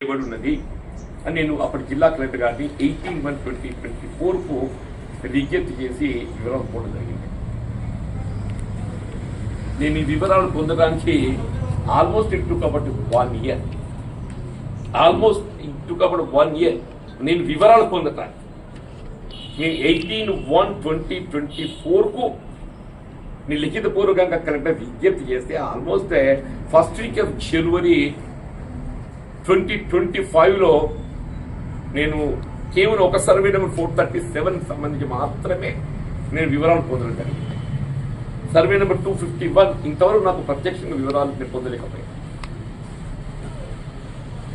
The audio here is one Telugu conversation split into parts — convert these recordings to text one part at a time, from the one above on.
ఉన్నది అని నేను అప్పటి జిల్లా కలెక్టర్ గారిని 18/1/2024 విజ్ఞప్తి చేసి వివరాలు పొందడం జరిగింది. నేను ఈ వివరాలు పొందడానికి almost it took about 1 year. నేను వివరాలు పొందటానికి నేను 18/1/2024 నేను లిఖితపూర్వకంగా కలెక్టర్ విజ్ఞప్తి చేస్తే almost first week of January 2025లో నేను కేవలం ఒక సర్వే నెంబర్ 437 సంబంధించి మాత్రమే నేను వివరాలు పొందడం జరిగింది. సర్వే నెంబర్ 251 ఇంతవరకు నాకు ప్రత్యక్షంగా వివరాలు నేను పొందలేకపోయాను.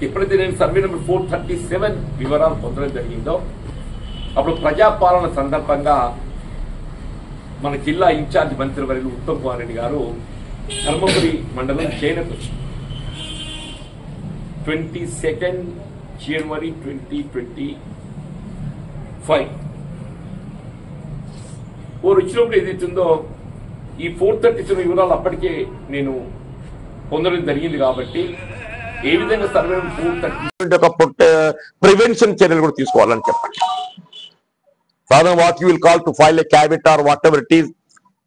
ఎప్పుడైతే నేను సర్వే నెంబర్ 437 వివరాలు పొందడం జరిగిందో అప్పుడు ప్రజాపాలన సందర్భంగా మన జిల్లా ఇన్ఛార్జ్ మంత్రివర్యులు ఉత్తమ్ కుమార్ రెడ్డి గారు ధర్మపురి మండలం జైనకు 22nd January 2025 వచ్చినప్పుడు ఏదైతుందో ఈ 437 వివరాలు అప్పటికే నేను పొందడం జరిగింది. కాబట్టి ఏ విధంగా సర్వే 430 ప్రివెన్షన్ చర్యలు కూడా తీసుకోవాలని చెప్పండి. సాధారణ what you will call to file a caveat or whatever it is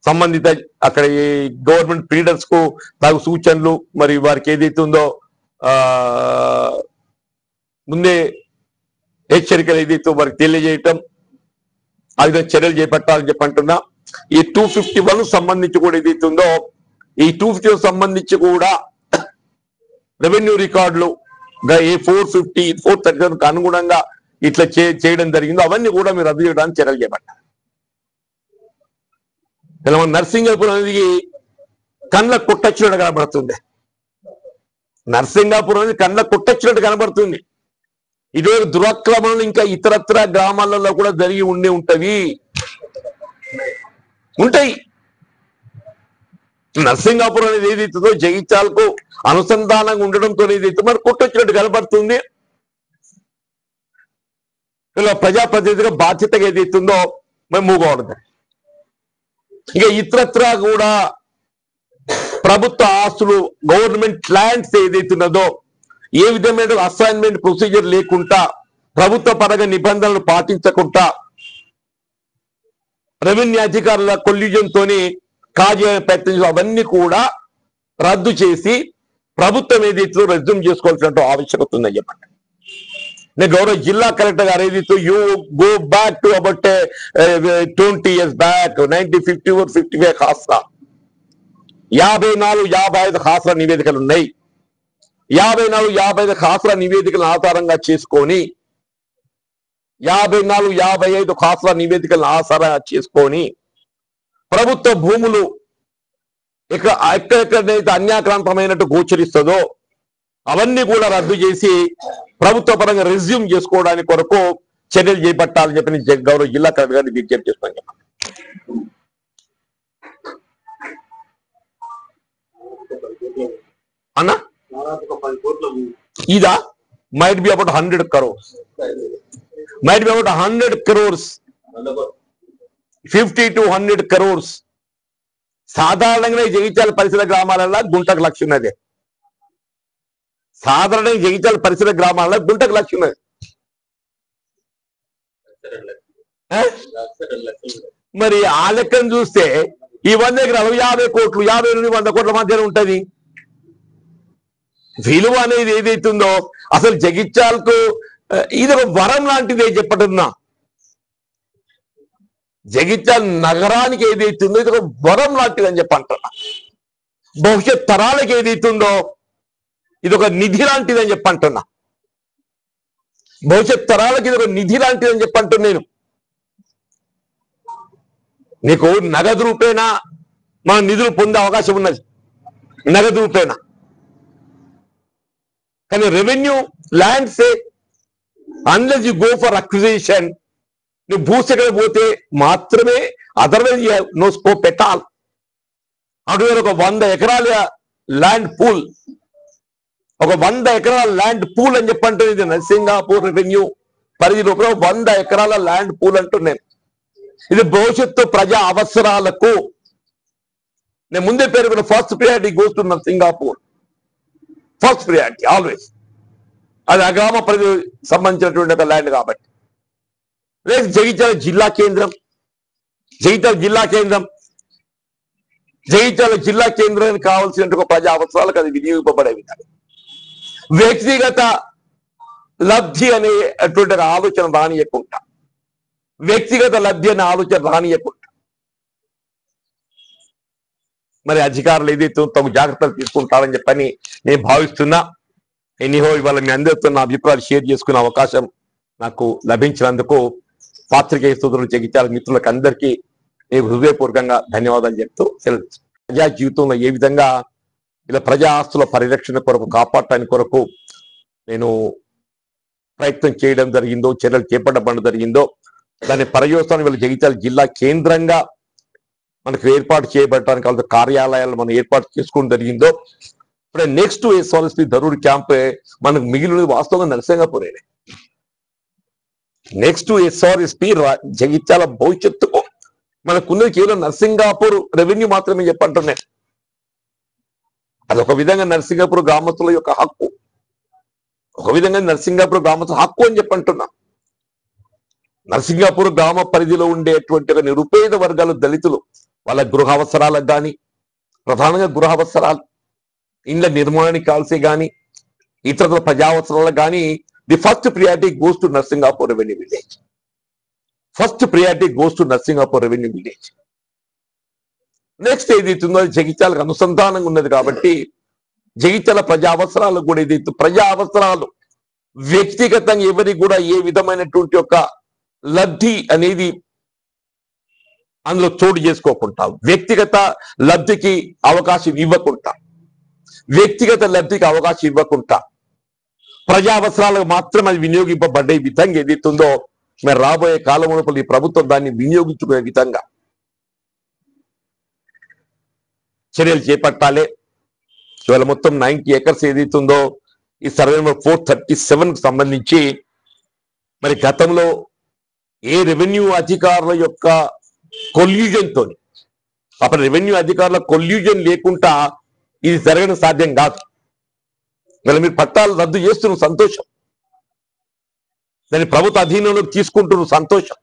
సంబంధిత అక్కడ గవర్నమెంట్ పీరియడ్స్ కు తగు సూచనలు మరి వారికి ఏదైతే ఉందో ముందే హెచ్చరికలు ఏదైతే వారికి తెలియజేయటం ఆ విధంగా చర్యలు చేపట్టాలని చెప్పంటున్నా. ఈ 251 సంబంధించి కూడా ఏదైతే ఉందో ఈ 250 సంబంధించి కూడా రెవెన్యూ రికార్డులు ఏ 450 437 అనుగుణంగా ఇట్లా చేయడం జరిగిందో అవన్నీ కూడా మీరు రద్దు చేయడానికి చర్యలు చేపట్టాలి. ఇలా మన నర్సింగాపూర్ అనేది కళ్ళ కొట్టొచ్చినట్టు కనబడుతుంది. నర్సింగాపూర్ అనేది కళ్ళ కొట్టొచ్చినట్టు కనబడుతుంది. ఇటువంటి దురాక్రమణలు ఇంకా ఇతరత్ర గ్రామాలలో కూడా జరిగి ఉంటాయి. నర్సింగాపూర్ అనేది ఏదైతుందో జగిత్యాలకు అనుసంధానంగా ఉండడంతో ఏదైతే మరి కొట్టొచ్చినట్టు కనబడుతుంది. ఇలా ప్రజాప్రతినిధిగా బాధ్యతగా ఏదైతుందో మేము మూగవడదు. ఇక ఇతరత్ర కూడా ప్రభుత్వ ఆస్తులు గవర్నమెంట్ ల్యాండ్స్ ఏదైతున్నదో ఏ విధమైన అసైన్మెంట్ ప్రొసీజర్ లేకుండా ప్రభుత్వ పరంగా నిబంధనలు పాటించకుండా రెవెన్యూ అధికారుల కొల్యూజన్తోని కాజేయాలని ప్రయత్నించడం అవన్నీ కూడా రద్దు చేసి ప్రభుత్వం ఏదైతే రెజ్యూమ్ చేసుకోవాల్సిన ఆవశ్యకత ఉందని చెప్పండి. నేను గౌరవ జిల్లా కలెక్టర్ గారు ఏదైతే you go back to about 20 years back 1954 55 Khasa 54 55 Khasa నివేదికలు ఉన్నాయి. 54 55 ఖాసా నివేదికలను ఆధారంగా చేసుకొని 54 55 ఖాసా నివేదికలను ఆధారంగా చేసుకొని ప్రభుత్వ భూములు ఎక్కడెక్కడైతే అన్యాక్రాంతమైనట్టు గోచరిస్తుందో అవన్నీ కూడా రద్దు చేసి ప్రభుత్వ పరంగా రెజ్యూమ్ చేసుకోవడానికి కొరకు చర్యలు చేపట్టాలని చెప్పి గౌరవ జిల్లా కలెక్టర్ గారిని విజ్ఞప్తి చేస్తున్నాను. అన్నా ఇదా might be about 100 crores, might be about 100 crores, 50 to 100 crores. సాధారణంగా జగిత్యాల పరిసర గ్రామాలలో గుంటకు లక్ష ఉన్నది. సాధారణంగా జగిత్యాల పరిసర గ్రామాలలో గుంటకు లక్ష ఉన్నది. మరి ఆ లెక్కను చూస్తే ఈ 100 ఎకరాలు 50 కోట్లు 50 నుండి 100 కోట్ల మధ్యన ఉంటది. విలువ అనేది ఏదైతుందో అసలు జగిత్యాలకు ఇది ఒక వరం లాంటిది చెప్పటున్నా. జగిత్యాల నగరానికి ఏదైతుందో ఇది ఒక వరం లాంటిది అని చెప్పంటున్నా. భవిష్యత్ తరాలకు ఏదైతుందో ఇది ఒక నిధి లాంటిది అని చెప్పంటున్నా. భవిష్యత్ తరాలకు ఇది ఒక నిధి లాంటిది అని చెప్పంటున్నా. నేను నీకు నగదు రూపేణా మన నిధులు పొందే అవకాశం ఉన్నది, నగదు రూపేణా. కానీ revenue lands unless you go for acquisition నువ్వు భూసేకరణ పోతే మాత్రమే, otherwise no scope at all. అటువైపు ఒక 100 ఎకరాల ల్యాండ్ పూల్, ఒక 100 ఎకరాల ల్యాండ్ పూల్ అని చెప్పంటే ఇది నర్సింగాపూర్ రెవెన్యూ పరిధి లోపల 100 ఎకరాల ల్యాండ్ పూల్ అంటున్నాను. ఇది భవిష్యత్తు ప్రజా అవసరాలకు నేను ముందే పేర్కొన్న first priority goes to Narsingapur. First priority always. అది అగ్రామ పరిధి సంబంధించినటువంటి ఒక ల్యాండ్ కాబట్టి. లేదు జగిత్యాల జిల్లా కేంద్రం, జగిత్యాల జిల్లా కేంద్రానికి కావాల్సినటువంటి ఒక ప్రజా అవసరాలకు అది వినియోగింపబడే విధానం. వ్యక్తిగత లబ్ధి అనేటువంటి ఆలోచన రానియకుండా, మరి అధికారులు ఏదైతే తగు జాగ్రత్తలు తీసుకుంటారని చెప్పని నేను భావిస్తున్నా. ఎనీహో ఇవాళ మీ అందరితో నా అభిప్రాయాలు షేర్ చేసుకునే అవకాశం నాకు లభించినందుకు పాత్రికేయ సోదరులు, జగిత్యాల మిత్రులకు అందరికీ నేను హృదయపూర్వకంగా ధన్యవాదాలు చెప్తూ ప్రజా జీవితంలో ఏ విధంగా ఇలా ప్రజా ఆస్తుల పరిరక్షణ కొరకు, కాపాడటానికి కొరకు నేను ప్రయత్నం చేయడం జరిగిందో, చర్యలు చేపట్టడం జరిగిందో, దాని పర్యవసానం వీళ్ళ జగిత్యాల జిల్లా కేంద్రంగా మనకు ఏర్పాటు చేయబడటానికి కావాల్సిన కార్యాలయాలు మనం ఏర్పాటు చేసుకోవడం జరిగిందో. ఇప్పుడు నెక్స్ట్ ఎస్ఆర్ఎస్పీ ధరూర్ క్యాంప్ మనకు మిగిలినది వాస్తవంగా నరసింగాపూరే. నెక్స్ట్ ఎస్ఆర్ఎస్పీ జగిత్యాల భవిష్యత్తుకు మనకున్నది కేవలం నరసింగాపూర్ రెవెన్యూ మాత్రమే చెప్పంటున్నాను. అదొక విధంగా నరసింగాపూర్ గ్రామస్తుల యొక్క హక్కు, అని చెప్పంటున్నా. నరసింగాపూర్ గ్రామ పరిధిలో ఉండేటువంటి నిరుపేద వర్గాలు, దళితులు, వాళ్ళ గృహ అవసరాలకు కానీ, ప్రధానంగా గృహ అవసరాలు, ఇండ్ల నిర్మాణానికి కావాల్సి కానీ, ఇతర ప్రజా అవసరాలకు కానీ the first priority goes to Narsingapur revenue village. Next ఏదైతుందో అది జగిత్యాలకు అనుసంధానంగా ఉన్నది కాబట్టి జగిత్యాల ప్రజా అవసరాలు కూడా ఏదైతే ప్రజా అవసరాలు వ్యక్తిగతంగా ఎవరికి కూడా ఏ విధమైనటువంటి ఒక లబ్ధి అనేది అందులో చోటు చేసుకోకుండా, వ్యక్తిగత లబ్ధికి అవకాశం ఇవ్వకుండా ప్రజా అవసరాలకు మాత్రం అది వినియోగింపబడ్డే విధంగా ఏదైతుందో మరి రాబోయే కాలంలో ఈ ప్రభుత్వం దాన్ని వినియోగించుకునే విధంగా చర్యలు చేపట్టాలి. ఇవాళ మొత్తం 90 acres ఏదైతుందో ఈ సర్వే నెంబర్ 437 కు సంబంధించి మరి గతంలో ఏ రెవెన్యూ అధికారుల యొక్క కొల్యూజన్ తోని, అప్పుడు రెవెన్యూ అధికారుల కొల్యూజన్ లేకుండా ఇది జరగడం సాధ్యం కాదు. ఇలా మీరు పట్టాలు రద్దు చేస్తున్న సంతోషం, దాన్ని ప్రభుత్వ అధీనంలోకి తీసుకుంటున్న సంతోషం.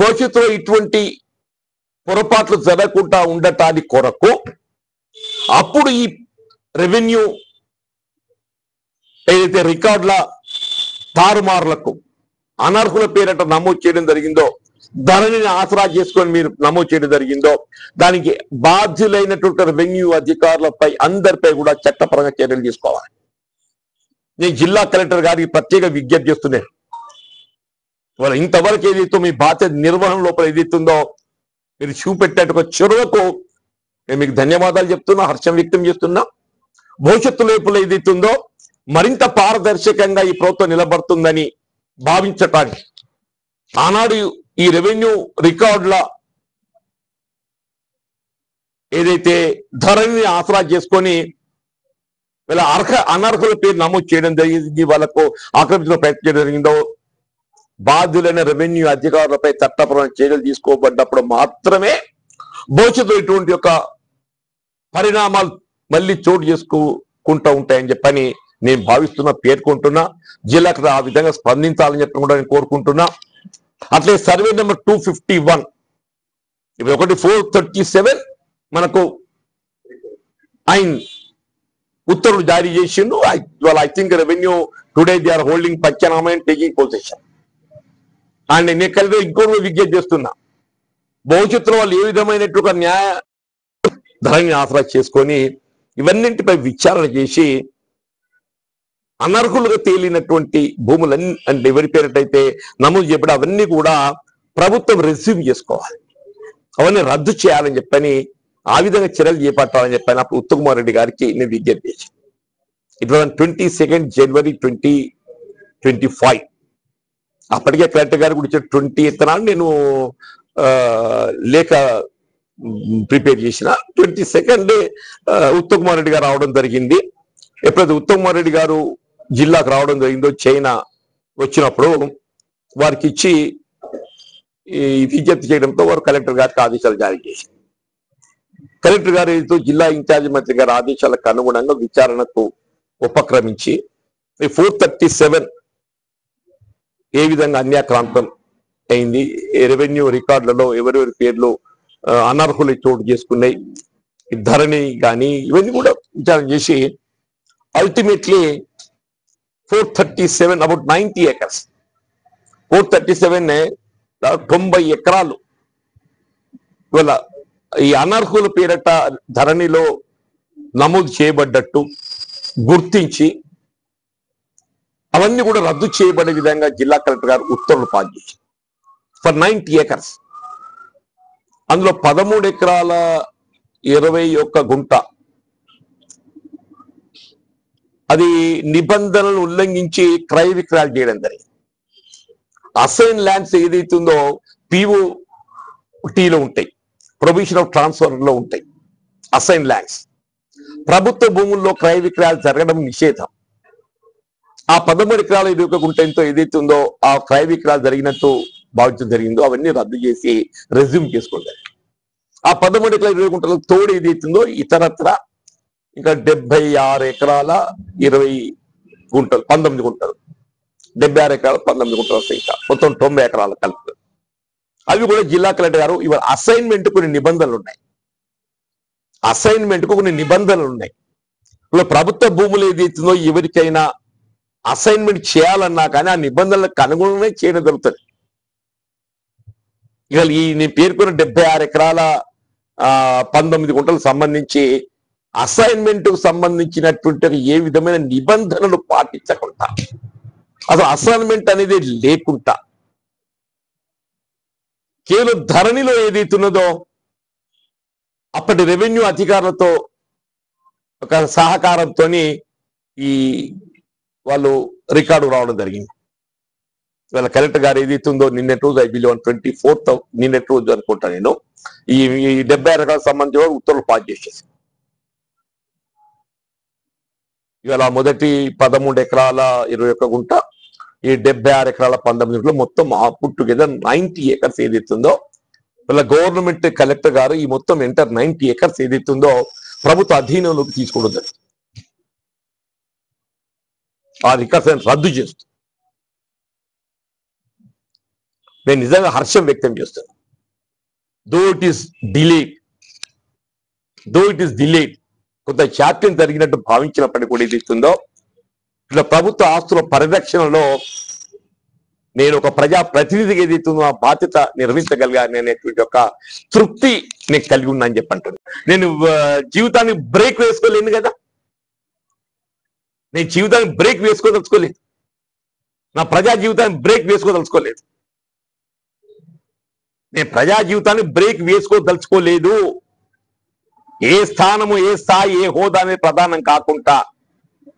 భవిష్యత్తులో ఇటువంటి పొరపాట్లు జరగకుండా ఉండటానికి కొరకు అప్పుడు ఈ రెవెన్యూ ఏదైతే రికార్డుల తారుమారులకు అనర్హుల పేరట నమోదు చేయడం జరిగిందో, ధరణిని ఆసరా చేసుకొని మీరు నమోదు చేయడం జరిగిందో, దానికి బాధ్యులైనటువంటి రెవెన్యూ అధికారులపై అందరిపై కూడా చట్టపరంగా చర్యలు తీసుకోవాలి. నేను జిల్లా కలెక్టర్ గారికి ప్రత్యేక విజ్ఞప్తి చేస్తున్నాను. ఇవాళ ఇంతవరకు ఏదైతే మీ బాధ్యత నిర్వహణ లోపల ఏదైతుందో మీరు చూపెట్టే ఒక చొరవకు నేను మీకు ధన్యవాదాలు చెప్తున్నా, హర్షం వ్యక్తం చేస్తున్నా. భవిష్యత్తు లోపల ఏదైతుందో మరింత పారదర్శకంగా ఈ ప్రభుత్వం నిలబడుతుందని భావించటానికి ఆనాడు ఈ రెవెన్యూ రికార్డుల ఏదైతే ధరణిని ఆసరా చేసుకొని వీళ్ళ అనర్హుల పేరు నమోదు చేయడం జరిగింది, వాళ్ళకు ఆక్రమించిన ప్రయత్నం చేయడం జరిగిందో, బాధ్యులైన రెవెన్యూ అధికారులపై చట్టపరమైన చర్యలు తీసుకోబడ్డప్పుడు మాత్రమే భవిష్యత్తులో ఇటువంటి యొక్క పరిణామాలు మళ్ళీ చోటు చేసుకుంటూ ఉంటాయని చెప్పని నేను భావిస్తున్నా, పేర్కొంటున్నా. జిల్లాకు ఆ విధంగా స్పందించాలని చెప్పి కూడా నేను కోరుకుంటున్నా. అట్లే సర్వే నెంబర్ 251 ఇప్పుడు 437 మనకు ఆయన ఉత్తర్వులు జారీ చేసిండు. I think revenue today they are holding panchnama and taking position. And నేను కలిపి ఇంకోటి విజ్ఞప్తి చేస్తున్నా, భవిష్యత్తులో వాళ్ళు ఏ విధమైనటువంటి న్యాయ ధరణిని ఆసరా చేసుకొని ఇవన్నింటిపై విచారణ చేసి అనర్హులుగా తేలినటువంటి భూములన్నీ అంటే ఎవరి పేరిటైతే నమోదు చేయబడి అవన్నీ కూడా ప్రభుత్వం రెస్యూమ్ చేసుకోవాలి, అవన్నీ రద్దు చేయాలని చెప్పని ఆ విధంగా చర్యలు చేపట్టాలని చెప్పని అప్పుడు ఉత్తమ్ కుమార్ రెడ్డి గారికి నేను విజ్ఞప్తి చేశాను. It was 22 January 2025. అప్పటికే కలెక్టర్ గారు కూడా 20th నాడు నేను లేఖ ప్రిపేర్ చేసిన. 22nd ఉత్తమ్ కుమార్ రెడ్డి గారు రావడం జరిగింది. ఎప్పుడైతే ఉత్తమ్ కుమార్ రెడ్డి గారు జిల్లాకు రావడం జరిగిందో, చైనా వచ్చినప్పుడు వారికి ఇచ్చి విజ్ఞప్తి చేయడంతో వారు కలెక్టర్ గారికి ఆదేశాలు జారీ చేశారు. కలెక్టర్ గారితో జిల్లా ఇన్ఛార్జి మంత్రి గారి ఆదేశాలకు అనుగుణంగా విచారణకు ఉపక్రమించి 437 ఏ విధంగా అన్యాక్రాంతం అయింది, రెవెన్యూ రికార్డులలో ఎవరెవరి పేర్లు అనర్హులు చోటు చేసుకున్నాయి, ధరణి కానీ ఇవన్నీ కూడా విచారణ చేసి అల్టిమేట్లీ 437 అబౌట్ 90 acres 437 90 ఎకరాలు ఇవాళ ఈ అనర్హుల పేరట ధరణిలో నమోదు చేయబడ్డట్టు గుర్తించి అవన్నీ కూడా రద్దు చేయబడే విధంగా జిల్లా కలెక్టర్ గారు ఉత్తర్వులు పాస్ చేశారు ఫర్ 90 acres. అందులో 13 ఎకరాల 21 గుంట అది నిబంధనలు ఉల్లంఘించి క్రయ విక్రయాలు చేయడం జరిగింది. అసైన్ ల్యాండ్స్ ఏదైతుందో POT లో ఉంటాయి, ప్రొవిజన్ ఆఫ్ ట్రాన్స్ఫర్ లో ఉంటాయి అసైన్ ల్యాండ్స్. ప్రభుత్వ భూముల్లో క్రయ విక్రయాలు జరగడం నిషేధం. ఆ 13 ఎకరాల 21 గుంటతో ఏదైతే ఉందో ఆ క్రయ విక్రయాలు జరిగినట్టు భావించడం జరిగిందో అవన్నీ రద్దు చేసి రెజ్యూమ్ చేసుకుంటారు. ఆ 13 ఎకరాల 20 గుంటలకు తోడు ఏదైతుందో ఇతరత్ర ఇంకా 76 ఎకరాల 20 గుంటలు 19 గుంటలు 76 ఎకరాల 19 గుంటలు వస్తాయి. ఇంకా మొత్తం 90 ఎకరాల కలిపి అవి కూడా జిల్లా కలెక్టర్ గారు ఇవాళ అసైన్మెంట్ కొన్ని నిబంధనలు ఉన్నాయి, అసైన్మెంట్ కు కొన్ని నిబంధనలు ఉన్నాయి. ఇప్పుడు ప్రభుత్వ భూములు ఏదైతుందో ఎవరికైనా అసైన్మెంట్ చేయాలన్నా కానీ ఆ నిబంధనలకు అనుగుణంగా చేయడం జరుగుతుంది. ఇవాళ ఈ నేను పేర్కొన్న 76 ఎకరాల 19 గుంటలకు సంబంధించి అసైన్మెంట్ కు సంబంధించినటువంటి ఏ విధమైన నిబంధనలు పాటించకుండా అసలు అసైన్మెంట్ అనేది లేకుండా కేవలం ధరణిలో ఏదైతున్నదో అప్పటి రెవెన్యూ అధికారులతో ఒక సహకారంతో ఈ వాళ్ళు రికార్డు రావడం జరిగింది. ఇవాళ కలెక్టర్ గారు ఏదైతుందో నిన్నటి రోజు I believe 24th నిన్నటి రోజు అనుకుంటా నేను ఈ 76 ఎకరాలకు సంబంధించి ఉత్తర్వులు పాస్ చేసేసి ఇవాళ మొదటి 13 ఎకరాల 21 గుంట ఈ 76 ఎకరాల 19 గుంటలు మొత్తం పుట్ టుగెదర్ 90 acres ఏదైతుందో ఇలా గవర్నమెంట్ కలెక్టర్ గారు ఈ మొత్తం ఎంటర్ 90 acres ఏదైతుందో ప్రభుత్వ అధీనంలోకి తీసుకోవడం జరిగింది. ఆ రికార్డ్స్ రద్దు చేస్తూ నేను నిజంగా హర్షం వ్యక్తం చేస్తాను. దో ఇట్ ఈస్ డిలేడ్ కొంత జాప్యం జరిగినట్టు భావించినప్పటికీ కూడా ఏదైతుందో ఇట్లా ప్రభుత్వ ఆస్తుల పరిరక్షణలో నేను ఒక ప్రజా ప్రతినిధిగా ఏదైతుందో ఆ బాధ్యత నిర్వహించగలిగాను అనేటువంటి ఒక తృప్తి నేను కలిగి ఉన్నా అని చెప్పంటాను. నేను జీవితాన్ని బ్రేక్ వేసుకోలేను కదా, నేను జీవితాన్ని బ్రేక్ వేసుకోదలుచుకోలేదు, నా ప్రజా జీవితాన్ని బ్రేక్ వేసుకోదలుచుకోలేదు, నేను ప్రజా జీవితాన్ని బ్రేక్ వేసుకోదలుచుకోలేదు. ఏ స్థానము ఏ స్థాయి ఏ హోదా అనేది ప్రధానం కాకుండా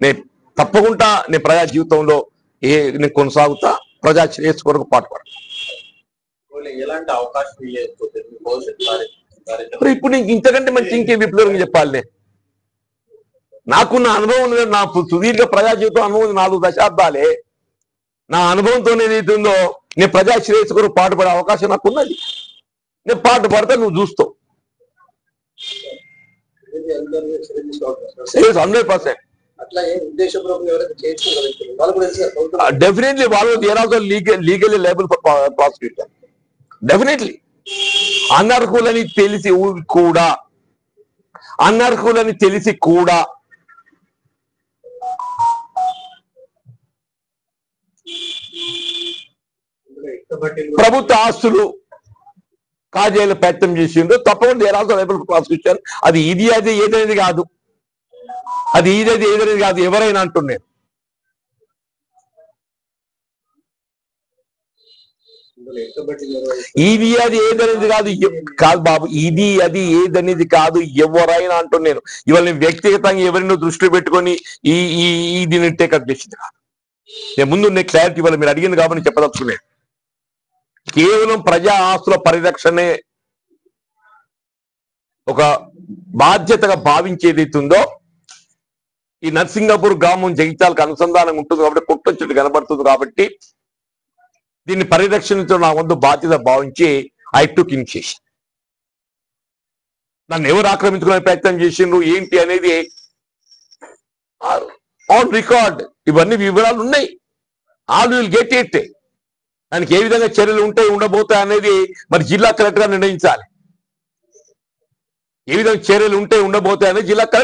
నేను తప్పకుండా నేను ప్రజా జీవితంలో నేను కొనసాగుతా, ప్రజా శ్రేయస్సు కొరకు పాటుపడతా. ఇప్పుడు నీకు ఇంతకంటే మంచి ఇంకే విప్లవంగా చెప్పాలి. నాకున్న అనుభవం, నా సుదీర్ఘ ప్రజా జీవితం అనుభవం 4 దశాబ్దాలే. నా అనుభవంతో ఏదైతుందో నేను ప్రజా శ్రేయస్సు కొరకు పాటుపడే అవకాశం నాకు ఉన్నది. నేను పాటు పడితే నువ్వు చూస్తావు 100%. డెఫినెట్లీ వాళ్ళు there also legally liable for prosecution. Definitely అనర్హులని తెలిసి కూడా ప్రభుత్వ ఆస్తులు కాజేయాల ప్రయత్నం చేసిండ్రు, తప్పకుండా there also liable for prosecution. అది ఏదనేది కాదు, ఏదనేది కాదు, ఎవరైనా అంటున్నారు. ఏదనేది కాదు బాబు, ఏదనేది కాదు, ఎవరైనా అంటున్నాను. ఇవాళ నేను వ్యక్తిగతంగా ఎవరినో దృష్టిలో పెట్టుకొని దీన్ని టేకప్ చేసింది కాదు. నేను ముందు నేను క్లారిటీ ఇవాళ మీరు అడిగింది కాబట్టి చెప్పదలుచుకున్నాను. కేవలం ప్రజా ఆస్తుల పరిరక్షణే ఒక బాధ్యతగా భావించేదైతుందో ఈ నర్సింగాపూర్ గ్రామం జగిత్యాలకు అనుసంధానం ఉంటుంది కాబట్టి కొట్టొచ్చుడు కనబడుతుంది కాబట్టి దీన్ని పరిరక్షించడం నా వంతు బాధ్యత భావించి ఐ టుక్ ఇనిషియేషన్. నన్ను ఎవరు ఆక్రమించుకునే ప్రయత్నం చేసిండ్రు ఏంటి అనేది ఆన్ రికార్డ్ ఇవన్నీ వివరాలు ఉన్నాయి. All will get it. దానికి ఏ విధంగా చర్యలు ఉంటాయి ఉండబోతాయి అనేది మరి జిల్లా కలెక్టర్ నిర్ణయించాలి. ఏ విధంగా చర్యలు ఉంటాయి ఉండబోతాయి అనేది జిల్లా కలెక్టర్